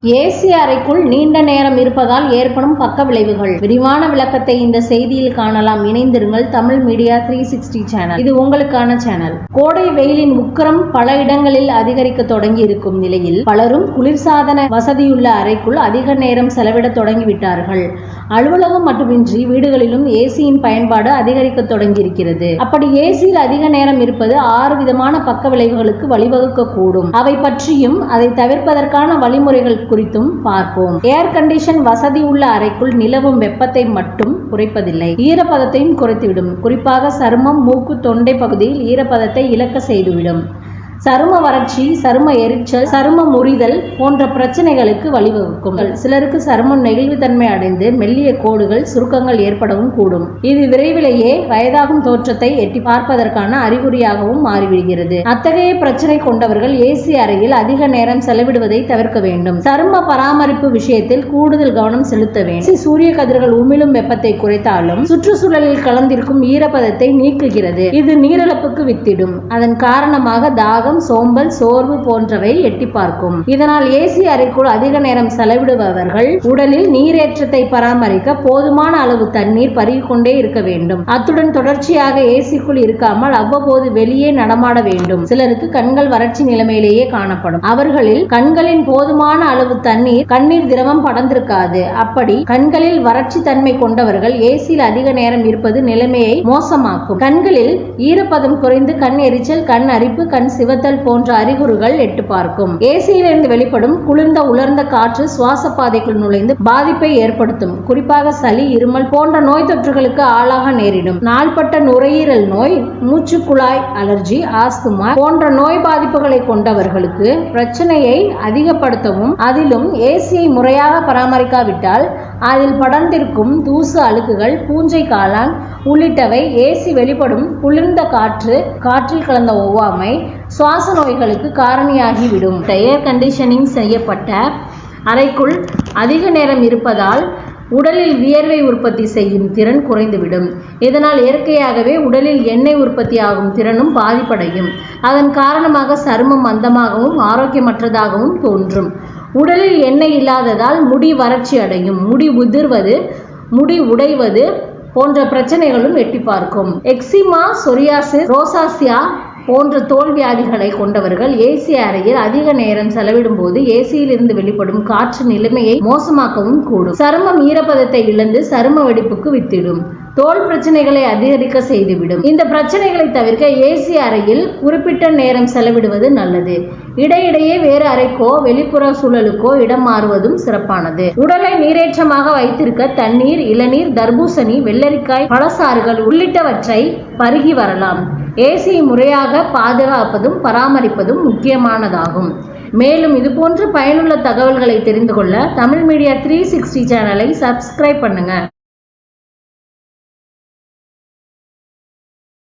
AC அறைக்குள் நீண்ட நேரம் இருப்பதால் ஏற்படும் பக்க விளைவுகள். விரிவான விளக்கத்தை இந்த செய்தியில் காணலாம். இணைந்திருங்கள் தமிழ் மீடியா 360 சேனல். இது உங்களுக்கான சேனல். கோடை வெயிலின் உக்கிரம் பல இடங்களில் அதிகரிக்க தொடங்கி இருக்கும் நிலையில் பலரும் குளிர்சாதன வசதியுள்ள அறைக்குள் அதிக நேரம் செலவிட தொடங்கிவிட்டார்கள். அலுவலகம் மட்டுமின்றி வீடுகளிலும் ஏசியின் பயன்பாடு அதிகரிக்க தொடங்கியிருக்கிறது. அப்படி ஏசியில் அதிக நேரம் இருப்பது 6 விதமான பக்க விளைவுகளுக்கு வழிவகுக்க கூடும். அவை பற்றியும் அதை தவிர்ப்பதற்கான வழிமுறைகள் குறித்தும் பார்ப்போம். ஏர் கண்டிஷன் வசதி உள்ள அறைக்குள் நிலவும் வெப்பத்தை மட்டும் குறைப்பதில்லை, ஈரப்பதத்தையும் குறைத்துவிடும். குறிப்பாக சருமம், மூக்கு, தொண்டை பகுதியில் ஈரப்பதத்தை இழக்க செய்துவிடும். சரும வறட்சி, சரும எரிச்சல், சரும முறிதல் போன்ற பிரச்சனைகளுக்கு வழிவகுக்கும். சிலருக்கு சருமம் நெகிழ்வுத்தன்மை அடைந்து மெல்லிய கோடுகள், சுருக்கங்கள் ஏற்படவும் கூடும். இது விரைவிலேயே வயதாகும் தோற்றத்தை எட்டி பார்ப்பதற்கான அறிகுறியாகவும் மாறிவிடுகிறது. அத்தகைய பிரச்சனை கொண்டவர்கள் ஏசி அறையில் அதிக நேரம் செலவிடுவதை தவிர்க்க வேண்டும். சரும பராமரிப்பு விஷயத்தில் கூடுதல் கவனம் செலுத்த வேண்டும். சூரிய கதிர்கள் உமிழும் வெப்பத்தை குறைத்தாலும் சுற்றுச்சூழலில் கலந்திருக்கும் ஈரப்பதத்தை நீக்குகிறது. இது நீரிழப்புக்கு வித்திடும். அதன் காரணமாக தாகம், சோம்பல், சோர்வு போன்றவை எட்டி பார்க்கும். இதனால் ஏசி அறைக்குள் அதிக நேரம் செலவிடுபவர்கள் உடலில் நீரேற்றத்தை பராமரிக்க போதுமான அளவு தண்ணீர் பருகிக்கொண்டே இருக்க வேண்டும். அத்துடன் தொடர்ச்சியாக ஏசிக்குள் இருக்காமல் அவ்வப்போது வெளியே நடமாட வேண்டும். சிலருக்கு கண்கள் வறட்சி நிலைமையிலேயே காணப்படும். அவர்களில் கண்களின் போதுமான அளவு தண்ணீர், கண்ணீர் திரவம் படர்ந்திருக்காது. அப்படி கண்களில் வறட்சி தன்மை கொண்டவர்கள் ஏசியில் அதிக நேரம் இருப்பது நிலைமையை மோசமாக்கும். கண்களில் ஈரப்பதம் குறைந்து கண் எரிச்சல், கண் அரிப்பு, கண் சிவ போன்ற அறிகுறிகள் எட்டு பார்க்கும். ஏசியிலிருந்து வெளிப்படும் குளிர்ந்த உலர்ந்த காற்று சுவாச பாதைக்குள் நுழைந்து பாதிப்பை ஏற்படுத்தும். குறிப்பாக சளி, இருமல் போன்ற நோய் தொற்றுகளுக்கு ஆளாக நேரிடும். நாள்பட்ட நுரையீரல் நோய், மூச்சுக்குழாய் அலர்ஜி, ஆஸ்துமா போன்ற நோய் பாதிப்புகளை கொண்டவர்களுக்கு பிரச்சனையை அதிகப்படுத்தவும், அதிலும் ஏசியை முறையாக பராமரிக்காவிட்டால் அதில் படர்ந்திருக்கும் தூசு, அழுக்குகள், பூஞ்சை காளான் உள்ளிட்டவை ஏசி வெளிப்படும் குளிர்ந்த காற்றில் கலந்த ஒவ்வாமை, சுவாச நோய்களுக்கு காரணியாகிவிடும். ஏர் கண்டிஷனிங் செய்யப்பட்ட அறைக்குள் அதிக நேரம் இருப்பதால் உடலில் வியர்வை உற்பத்தி செய்யும் திறன் குறைந்துவிடும். இதனால் இயற்கையாகவே உடலில் எண்ணெய் உற்பத்தி ஆகும் திறனும் பாதிப்படையும். அதன் காரணமாக சருமம் மந்தமாகவும் ஆரோக்கியமற்றதாகவும் தோன்றும். உடலில் எண்ணெய் இல்லாததால் முடி வறட்சி அடையும். முடி உதிர்வது, முடி உடைவது போன்ற பிரச்சனைகளும் எட்டி பார்க்கும். எக்ஸிமா, சொரியாசிஸ், ரோசாசியா போன்ற தோல் வியாதிகளை கொண்டவர்கள் ஏசி அறையில் அதிக நேரம் செலவிடும் போது ஏசியில் இருந்து வெளிப்படும் காற்று நிலைமையை மோசமாக்கவும் கூடும். சருமம் ஈரப்பதத்தை இழந்து சரும வெடிப்புக்கு வித்திடும். தோல் பிரச்சனைகளை அதிகரிக்க செய்துவிடும். இந்த பிரச்சனைகளை தவிர்க்க ஏசி அறையில் குறிப்பிட்ட நேரம் செலவிடுவது நல்லது. இடையிடையே வேறு அறைக்கோ வெளிப்புற சூழலுக்கோ இடம் மாறுவதும் சிறப்பானது. உடலை நீரேற்றமாக வைத்திருக்க தண்ணீர், இளநீர், தர்பூசணி, வெள்ளரிக்காய், பழச்சாறுகள் உள்ளிட்டவற்றை பருகி வரலாம். ஏசியை முறையாக பாதுகாப்பதும் பராமரிப்பதும் முக்கியமானதாகும். மேலும் இதுபோன்ற பயனுள்ள தகவல்களை தெரிந்து கொள்ள தமிழ் மீடியா 360 சேனலை சப்ஸ்கிரைப் பண்ணுங்க.